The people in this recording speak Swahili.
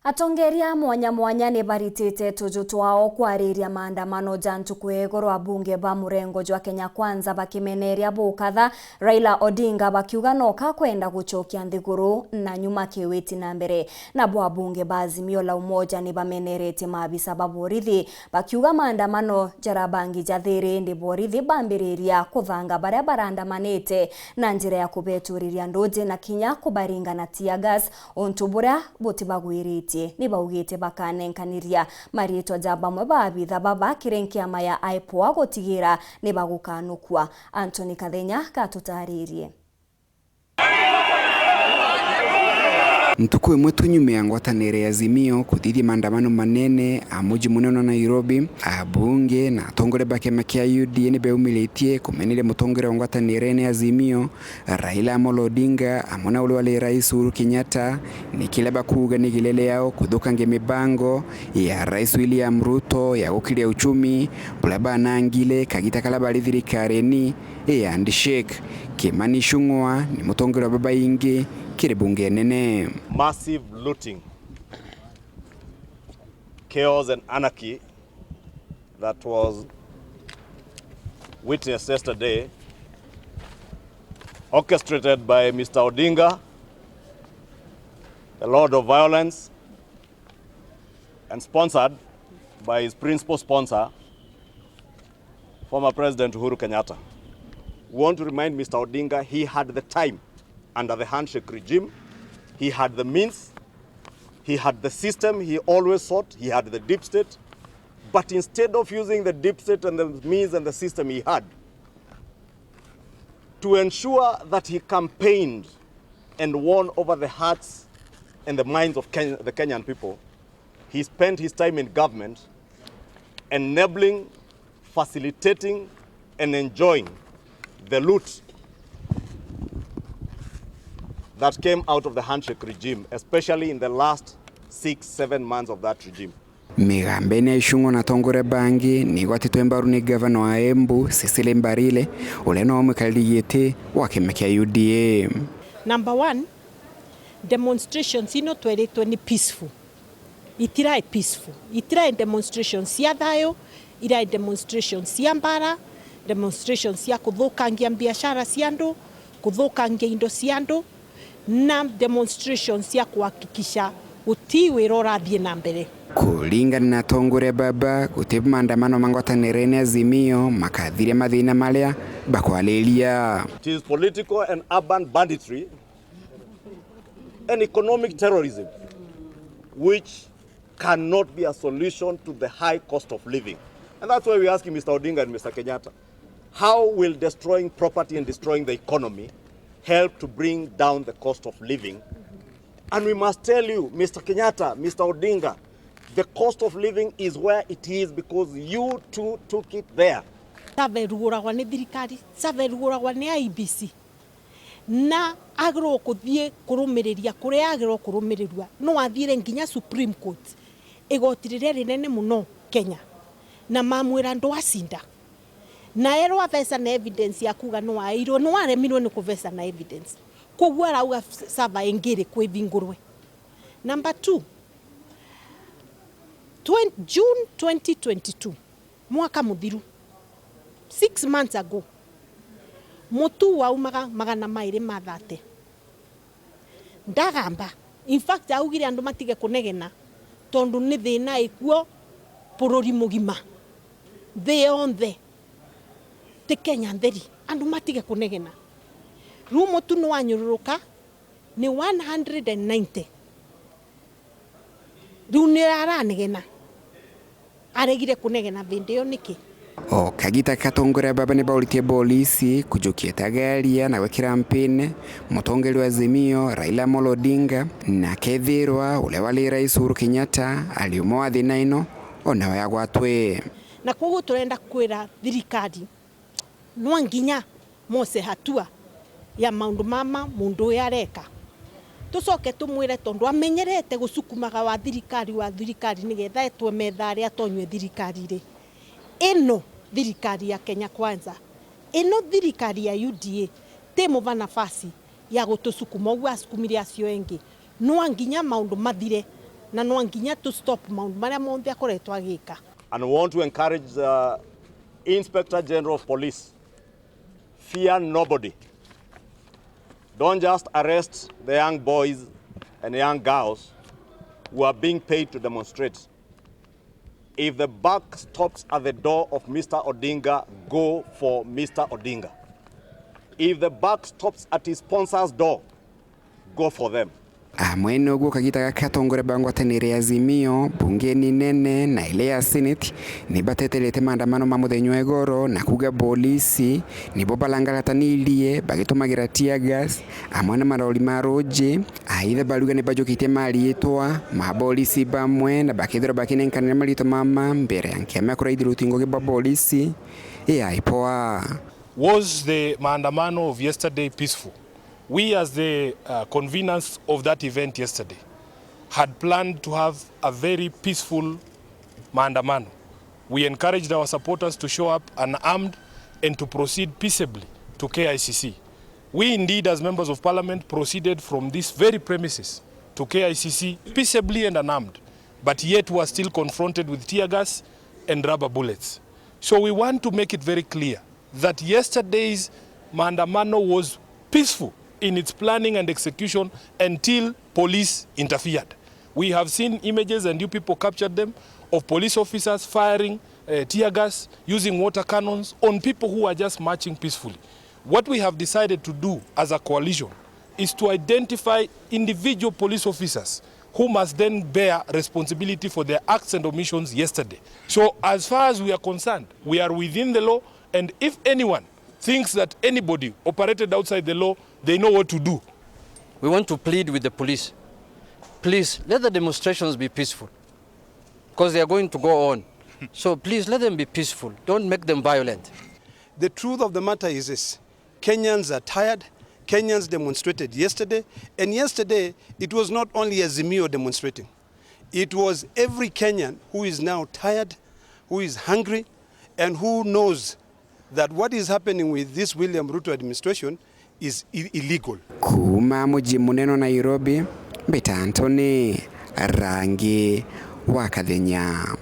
Atongeria mwanya ni baritite tuju twao kwariria maandamano ja NTUKU igoro abunge ba murengo jwa Kenya Kwanza bakimeneria bukatha Raila Odinga bakiuga noka kwenda guchokia nthiguru na nyuma kiwiti na mbere na bo abunge ba AZIMIO la umoja ni bamenerete maabisa ba borithi bakiuga maandamano jarabangi jathiri ndi borithi bambiriria kuthanga baria barandamanite na njira ya kubeturiria ndoje na kinya kubaringa na tear gas ontubura butibagwirite ni baugite bakanenkaniria marito ja bamwe babitha baba kirenkiama ya IPOA gotigira ni bagukanukwa. Anthony Kathenya katutaririe. NTUKU imwe tunyumia ngwatanire ya AZIMIO kuthithia maandamano manene amuji munene Nairobi abunge na atongore bakema kia UDA ni beumilitie kumeneria mutongore wa ngwatanire ya AZIMIO Raila Odinga amona ule wale Rais Uhuru Kenyatta ni kile bakuga ni gilele yao kuthukangia mibango ya Rais William Ruto ya gukiria uchumi bulaba nangile kagita kalaba thirikari ni handshake Kimani Ichung'wah ni mutongore wa baba ingi KIRI bunge nene. Massive looting, chaos and anarchy that was witnessed yesterday, orchestrated by Mr. Odinga, a lord of violence, and sponsored by his principal sponsor, former President Uhuru Kenyatta. We want to remind Mr. Odinga he had the time under the handshake regime. He had the means, he had the system he always sought, he had the deep state, but instead of using the deep state and the means and the system he had to ensure that he campaigned and won over the hearts and the minds of the Kenyan people, he spent his time in government enabling, facilitating, and enjoying the loot that came out of the handshake regime, especially in the last 6-7 months of that regime. Migambe na Ichung'wah na tongore bangi ni gwatitwe mbaru ni governor wa Embu Cecily Mbarile ule no mukaligiete wakemekia UDA. Number one, demonstrations ino tweretwe ni peaceful. Itirai peaceful. Itirai demonstrations cia thayo, irai demonstrations cia mbara, demonstrations cia kuthukangia biashara cia andu, kuthukangia indo cia andu, na demonstrations ya kuhakikisha utiwira urathie na mbere. Kulingana na tongore baba gutibu maandamano mangwatanire na AZIMIO makathire mathina maria bakwalilia. It is political and urban banditry and economic terrorism which cannot be a solution to the high cost of living. And that's why we're asking Mr. Odinga and Mr. Kenyatta, how will destroying property and destroying the economy help to bring down the cost of living? And we must tell you, Mr. Kenyatta, Mr. Odinga, the cost of living is where it is because you two took it there. Saveruguragwa ni thirikari, saveruguragwa ni IBC. Na agro kuthie kurumiriria kuria agro kurumirirwa no athire nginya Supreme Court igotirire rinene muno Kenya na mamwira ndo acinda na ero avesa na evidence ya kuga no airo no aremirwe ni kuvesa na evidence kogwa rauga sava engire kwivingurwe. Number 2, June 2022 mwaka muthiru 6 months ago mutu wa umaga magana maire mathate ndagamba in fact augire andu matige kunegena tondu ni thina ikuo bururi mugima they on the Kenya nderi andu matige kunegena rumo tu no anyururuka ni 190 runira negena aregire kunegena video niki o kagita katongore baba ni bauritie polisi kujukia tagaria na wekira mpine mutongeri wa AZIMIO Raila Odinga na kethirwa ule wali Rais Uhuru Kenyatta aliumoa thina ino ona wayagwatwe na koguo turenda kwira thirikari no nginya mose hatua ya maundu mama mundu yareka tucoke tumwire tondu amenyerete gusukumaga wa thirikari nigetha etwe methari atonywe thirikari ri ino thirikari ya Kenya Kwanza ino thirikari ya UDA temuva nafasi ya gutusukuma ugu asukumire acio engi no nginya maundu mathire na no nginya to stop maundu maria monthe akoretwa agika. And we want to encourage the Inspector General of Police, fear nobody. Don't just arrest the young boys and young girls who are being paid to demonstrate. If the buck stops at the door of Mr. Odinga, go for Mr. Odinga. If the buck stops at his sponsor's door, go for them. Mwene uguo kagita gatongore bangwatanire ya AZIMIO bungeni nene na ile ya Senate ni batetelete maandamano ma muthenya igoro na kuga polisi nibo balangaratanirie bagitumagira tear gas amwe na maroli maroje aitha BARIUGA ni bajokite malietwa ma polisi bamwe na bakithira bakinenkanira malito mama mbere yankema kuraithira utingo ge polisi aipoa. Was the maandamano of yesterday peaceful? We, as the conveners of that event yesterday, had planned to have a very peaceful Maandamano. We encouraged our supporters to show up unarmed and to proceed peaceably to KICC. We indeed, as members of parliament, proceeded from these very premises to KICC peaceably and unarmed, but yet were still confronted with tear gas and rubber bullets. So we want to make it very clear that yesterday's Maandamano was peaceful in its planning and execution until police interfered. We have seen images, and you people captured them, of police officers firing tear gas, using water cannons on people who are just marching peacefully. What we have decided to do as a coalition is to identify individual police officers who must then bear responsibility for their acts and omissions yesterday. So as far as we are concerned, we are within the law, and if anyone thinks that anybody operated outside the law, they know what to do. We want to plead with the police. Please, let the demonstrations be peaceful, because they are going to go on. So please, let them be peaceful. Don't make them violent. The truth of the matter is this: Kenyans are tired. Kenyans demonstrated yesterday, and yesterday it was not only AZIMIO demonstrating. It was every Kenyan who is now tired, who is hungry, and who knows that what is happening with this William Ruto administration is illegal. Kuma muji muneno Nairobi, Beta Antony, Rangi, Wakathenya.